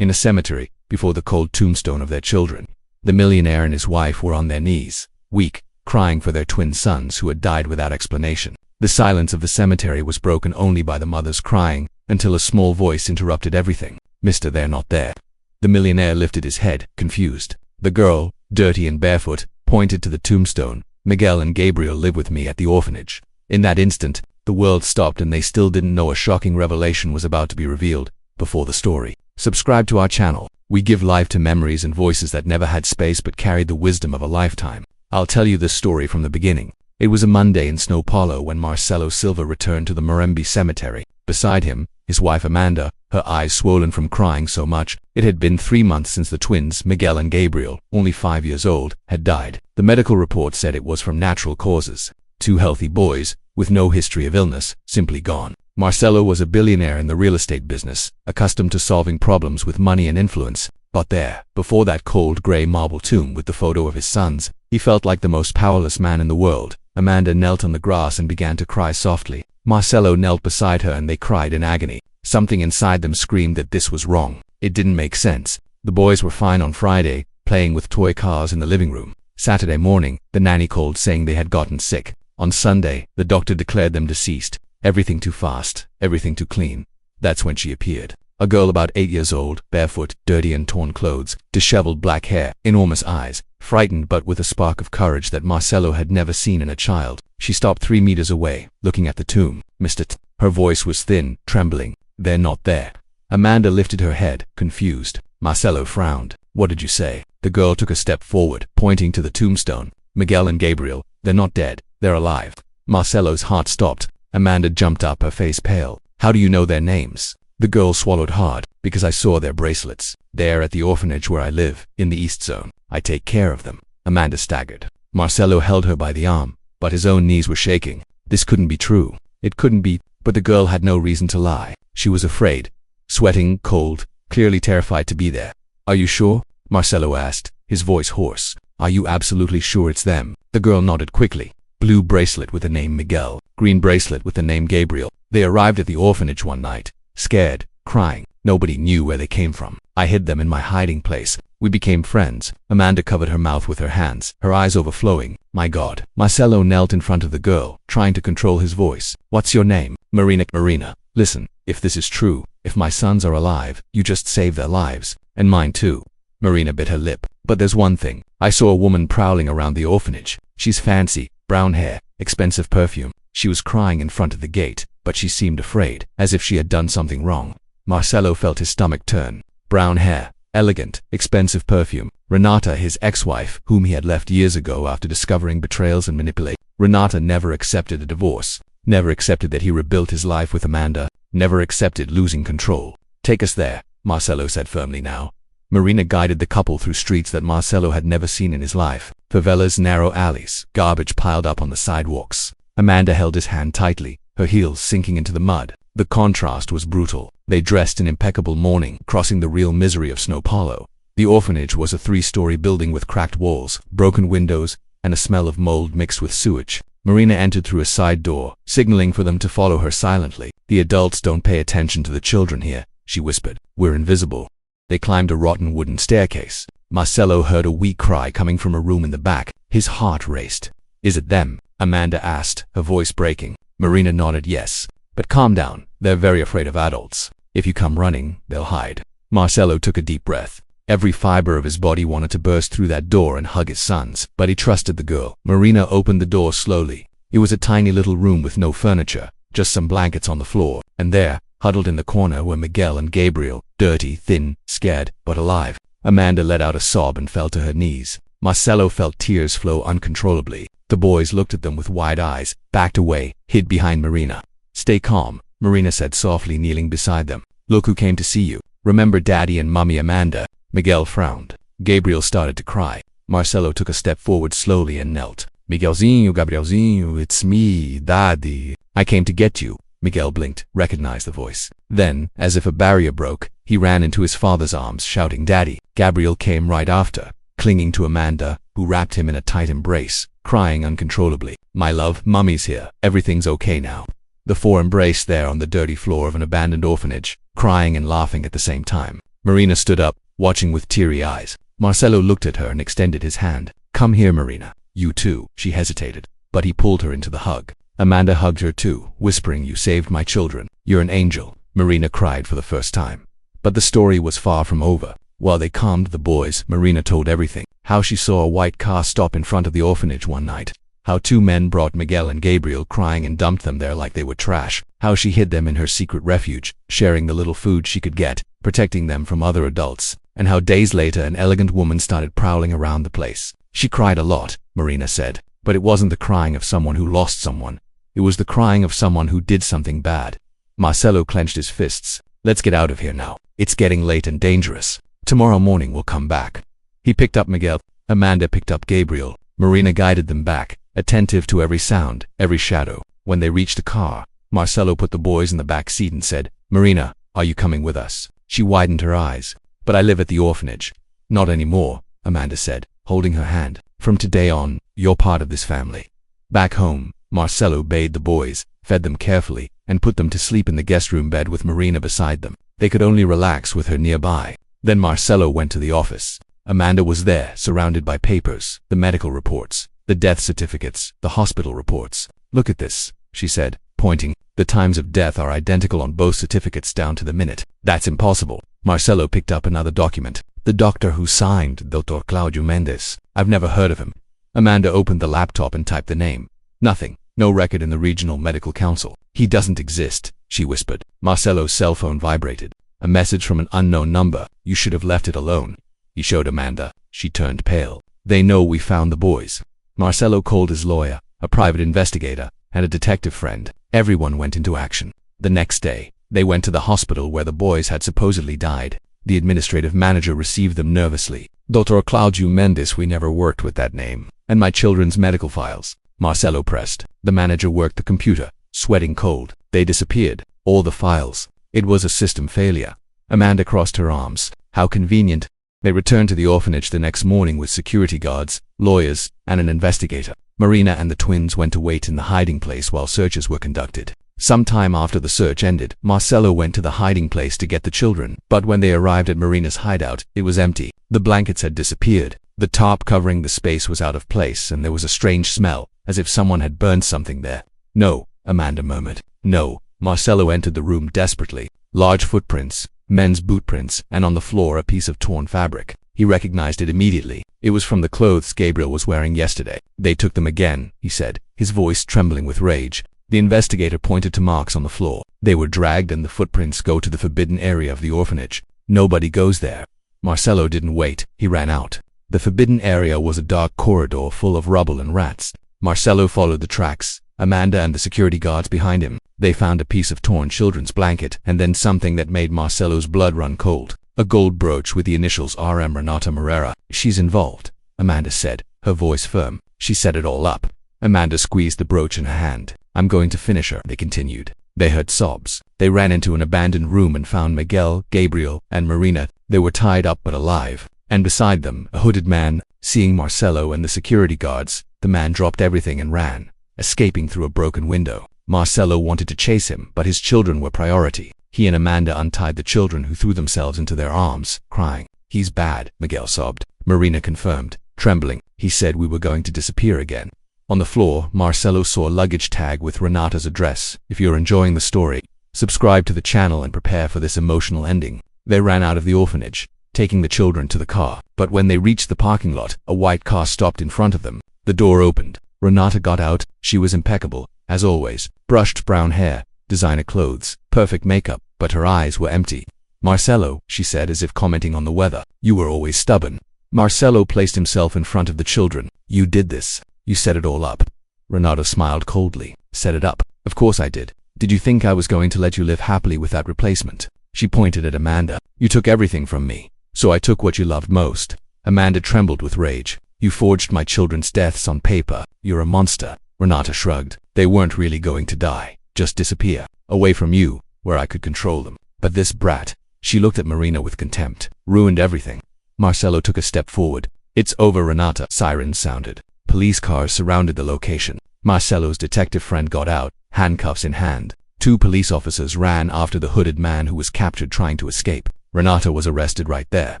in a cemetery, before the cold tombstone of their children. The millionaire and his wife were on their knees, weak, crying for their twin sons who had died without explanation. The silence of the cemetery was broken only by the mothers crying, until a small voice interrupted everything. "Mister, they're not there." The millionaire lifted his head, confused. The girl, dirty and barefoot, pointed to the tombstone. "Miguel and Gabriel live with me at the orphanage." In that instant, the world stopped and they still didn't know a shocking revelation was about to be revealed before the story. Subscribe to our channel. We give life to memories and voices that never had space but carried the wisdom of a lifetime. I'll tell you this story from the beginning. It was a Monday in São Paulo when Marcelo Silva returned to the Morumbi cemetery. Beside him, his wife Amanda, her eyes swollen from crying so much. It had been 3 months since the twins, Miguel and Gabriel, only 5 years old, had died. The medical report said it was from natural causes. 2 healthy boys, with no history of illness, simply gone. Marcelo was a billionaire in the real estate business, accustomed to solving problems with money and influence. But there, before that cold gray marble tomb with the photo of his sons, he felt like the most powerless man in the world. Amanda knelt on the grass and began to cry softly. Marcelo knelt beside her and they cried in agony. Something inside them screamed that this was wrong. It didn't make sense. The boys were fine on Friday, playing with toy cars in the living room. Saturday morning, the nanny called saying they had gotten sick. On Sunday, the doctor declared them deceased. Everything too fast, everything too clean. That's when she appeared. A girl about 8 years old, barefoot, dirty and torn clothes, disheveled black hair, enormous eyes, frightened but with a spark of courage that Marcelo had never seen in a child. She stopped 3 meters away, looking at the tomb. "Mr. T." Her voice was thin, trembling. "They're not there." Amanda lifted her head, confused. Marcelo frowned. "What did you say?" The girl took a step forward, pointing to the tombstone. "Miguel and Gabriel, they're not dead, they're alive." Marcelo's heart stopped. Amanda jumped up, her face pale. "How do you know their names?" The girl swallowed hard. "Because I saw their bracelets. They're at the orphanage where I live, in the East Zone. I take care of them." Amanda staggered. Marcelo held her by the arm, but his own knees were shaking. This couldn't be true. It couldn't be, but the girl had no reason to lie. She was afraid, sweating, cold, clearly terrified to be there. "Are you sure?" Marcelo asked, his voice hoarse. "Are you absolutely sure it's them?" The girl nodded quickly. "Blue bracelet with the name Miguel, green bracelet with the name Gabriel. They arrived at the orphanage one night, scared, crying. Nobody knew where they came from. I hid them in my hiding place. We became friends." Amanda covered her mouth with her hands, her eyes overflowing. "My God." Marcelo knelt in front of the girl, trying to control his voice. "What's your name?" "Marina." "Marina, listen, if this is true, if my sons are alive, you just saved their lives, and mine too." Marina bit her lip. "But there's one thing. I saw a woman prowling around the orphanage. She's fancy, brown hair, expensive perfume. She was crying in front of the gate, but she seemed afraid, as if she had done something wrong." Marcelo felt his stomach turn. Brown hair, elegant, expensive perfume. Renata, his ex-wife, whom he had left years ago after discovering betrayals and manipulation. Renata never accepted a divorce, never accepted that he rebuilt his life with Amanda, never accepted losing control. "Take us there," Marcelo said firmly now. Marina guided the couple through streets that Marcelo had never seen in his life. Favelas, narrow alleys, garbage piled up on the sidewalks. Amanda held his hand tightly, her heels sinking into the mud. The contrast was brutal. They dressed in impeccable mourning, crossing the real misery of São Paulo. The orphanage was a 3-story building with cracked walls, broken windows, and a smell of mold mixed with sewage. Marina entered through a side door, signaling for them to follow her silently. "The adults don't pay attention to the children here," she whispered. "We're invisible." They climbed a rotten wooden staircase. Marcelo heard a weak cry coming from a room in the back. His heart raced. "Is it them?" Amanda asked, her voice breaking. Marina nodded yes. "But calm down. They're very afraid of adults. If you come running, they'll hide." Marcelo took a deep breath. Every fiber of his body wanted to burst through that door and hug his sons, but he trusted the girl. Marina opened the door slowly. It was a tiny little room with no furniture, just some blankets on the floor, and there, huddled in the corner, were Miguel and Gabriel, dirty, thin, scared, but alive. Amanda let out a sob and fell to her knees. Marcelo felt tears flow uncontrollably. The boys looked at them with wide eyes, backed away, hid behind Marina. "Stay calm," Marina said softly, kneeling beside them. "Look who came to see you. Remember Daddy and Mummy Amanda." Miguel frowned. Gabriel started to cry. Marcelo took a step forward slowly and knelt. "Miguelzinho, Gabrielzinho, it's me, Daddy. I came to get you." Miguel blinked, recognized the voice. Then, as if a barrier broke, he ran into his father's arms, shouting, "Daddy." Gabriel came right after, clinging to Amanda, who wrapped him in a tight embrace, crying uncontrollably. "My love, Mummy's here. Everything's okay now." The four embraced there on the dirty floor of an abandoned orphanage, crying and laughing at the same time. Marina stood up, watching with teary eyes. Marcelo looked at her and extended his hand. Come here, Marina. You too. She hesitated, but he pulled her into the hug. Amanda hugged her too, whispering, you saved my children. You're an angel. Marina cried for the first time. But the story was far from over. While they calmed the boys, Marina told everything. How she saw a white car stop in front of the orphanage one night. How two men brought Miguel and Gabriel crying and dumped them there like they were trash. How she hid them in her secret refuge, sharing the little food she could get, protecting them from other adults. And how days later an elegant woman started prowling around the place. She cried a lot, Marina said. But it wasn't the crying of someone who lost someone. It was the crying of someone who did something bad. Marcelo clenched his fists. Let's get out of here now. It's getting late and dangerous. Tomorrow morning we'll come back. He picked up Miguel. Amanda picked up Gabriel. Marina guided them back, attentive to every sound, every shadow. When they reached the car, Marcelo put the boys in the back seat and said, Marina, are you coming with us? She widened her eyes. But I live at the orphanage. Not anymore, Amanda said, holding her hand. From today on, you're part of this family. Back home, Marcelo bathed the boys, fed them carefully, and put them to sleep in the guest room bed with Marina beside them. They could only relax with her nearby. Then Marcelo went to the office. Amanda was there, surrounded by papers, the medical reports, the death certificates, the hospital reports. Look at this, she said, pointing. The times of death are identical on both certificates down to the minute. That's impossible. Marcelo picked up another document. The doctor who signed, Dr. Claudio Mendes. I've never heard of him. Amanda opened the laptop and typed the name. Nothing. No record in the Regional Medical Council. He doesn't exist, she whispered. Marcelo's cell phone vibrated. A message from an unknown number. You should have left it alone. He showed Amanda. She turned pale. They know we found the boys. Marcelo called his lawyer, a private investigator, and a detective friend. Everyone went into action. The next day, they went to the hospital where the boys had supposedly died. The administrative manager received them nervously. Dr. Claudio Mendes, we never worked with that name. And my children's medical files. Marcelo pressed. The manager worked the computer, sweating cold. They disappeared. All the files. It was a system failure. Amanda crossed her arms. How convenient. They returned to the orphanage the next morning with security guards, lawyers, and an investigator. Marina and the twins went to wait in the hiding place while searches were conducted. Some time after the search ended, Marcelo went to the hiding place to get the children. But when they arrived at Marina's hideout, it was empty. The blankets had disappeared. The tarp covering the space was out of place, and there was a strange smell, as if someone had burned something there. No, Amanda murmured. No. Marcelo entered the room desperately. Large footprints, men's boot prints, and on the floor a piece of torn fabric. He recognized it immediately. It was from the clothes Gabriel was wearing yesterday. They took them again, he said, his voice trembling with rage. The investigator pointed to marks on the floor. They were dragged, and the footprints go to the forbidden area of the orphanage. Nobody goes there. Marcelo didn't wait. He ran out. The forbidden area was a dark corridor full of rubble and rats. Marcelo followed the tracks, Amanda and the security guards behind him. They found a piece of torn children's blanket, and then something that made Marcelo's blood run cold. A gold brooch with the initials RM Renata Morera. She's involved, Amanda said, her voice firm. She set it all up. Amanda squeezed the brooch in her hand. I'm going to finish her, they continued. They heard sobs. They ran into an abandoned room and found Miguel, Gabriel, and Marina. They were tied up but alive. And beside them, a hooded man. Seeing Marcelo and the security guards, the man dropped everything and ran, escaping through a broken window. Marcelo wanted to chase him, but his children were priority. He and Amanda untied the children, who threw themselves into their arms, crying. He's bad, Miguel sobbed. Marina confirmed, trembling. He said we were going to disappear again. On the floor, Marcelo saw a luggage tag with Renata's address. If you're enjoying the story, subscribe to the channel and prepare for this emotional ending. They ran out of the orphanage, taking the children to the car. But when they reached the parking lot, a white car stopped in front of them. The door opened. Renata got out. She was impeccable, as always. Brushed brown hair, designer clothes, perfect makeup, but her eyes were empty. Marcelo, she said as if commenting on the weather. You were always stubborn. Marcelo placed himself in front of the children. You did this. You set it all up. Renata smiled coldly. Set it up? Of course I did. Did you think I was going to let you live happily without replacement? She pointed at Amanda. You took everything from me. So I took what you loved most. Amanda trembled with rage. You forged my children's deaths on paper. You're a monster. Renata shrugged. They weren't really going to die. Just disappear. Away from you, where I could control them. But this brat, she looked at Marina with contempt, ruined everything. Marcelo took a step forward. It's over, Renata. Sirens sounded. Police cars surrounded the location. Marcelo's detective friend got out, handcuffs in hand. 2 police officers ran after the hooded man who was captured trying to escape. Renata was arrested right there,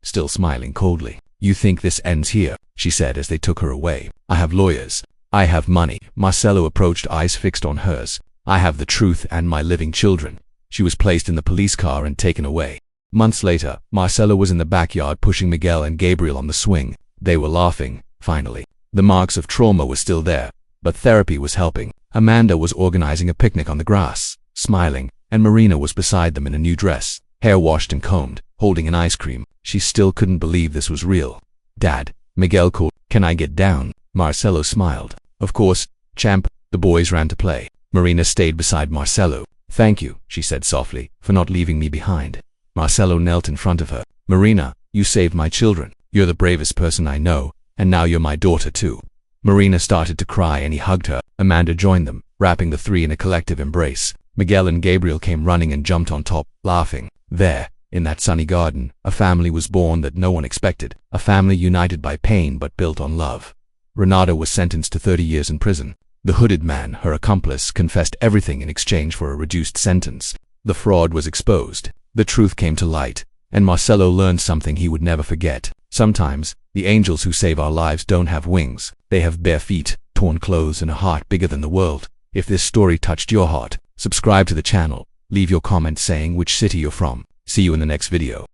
still smiling coldly. "You think this ends here?" she said as they took her away. "I have lawyers. I have money." Marcelo approached, eyes fixed on hers. "I have the truth and my living children." She was placed in the police car and taken away. Months later, Marcelo was in the backyard pushing Miguel and Gabriel on the swing. They were laughing, finally. The marks of trauma were still there, but therapy was helping. Amanda was organizing a picnic on the grass, smiling, and Marina was beside them in a new dress, hair washed and combed, holding an ice cream. She still couldn't believe this was real. "Dad," Miguel called, "can I get down?" Marcelo smiled. "Of course, champ." The boys ran to play. Marina stayed beside Marcelo. "Thank you," she said softly, "for not leaving me behind." Marcelo knelt in front of her. "Marina, you saved my children. You're the bravest person I know, and now you're my daughter too." Marina started to cry and he hugged her. Amanda joined them, wrapping the three in a collective embrace. Miguel and Gabriel came running and jumped on top, laughing. There, in that sunny garden, a family was born that no one expected, a family united by pain but built on love. Renata was sentenced to 30 years in prison. The hooded man, her accomplice, confessed everything in exchange for a reduced sentence. The fraud was exposed. The truth came to light, and Marcelo learned something he would never forget. Sometimes, the angels who save our lives don't have wings. They have bare feet, torn clothes, and a heart bigger than the world. If this story touched your heart, subscribe to the channel. Leave your comment saying which city you're from. See you in the next video.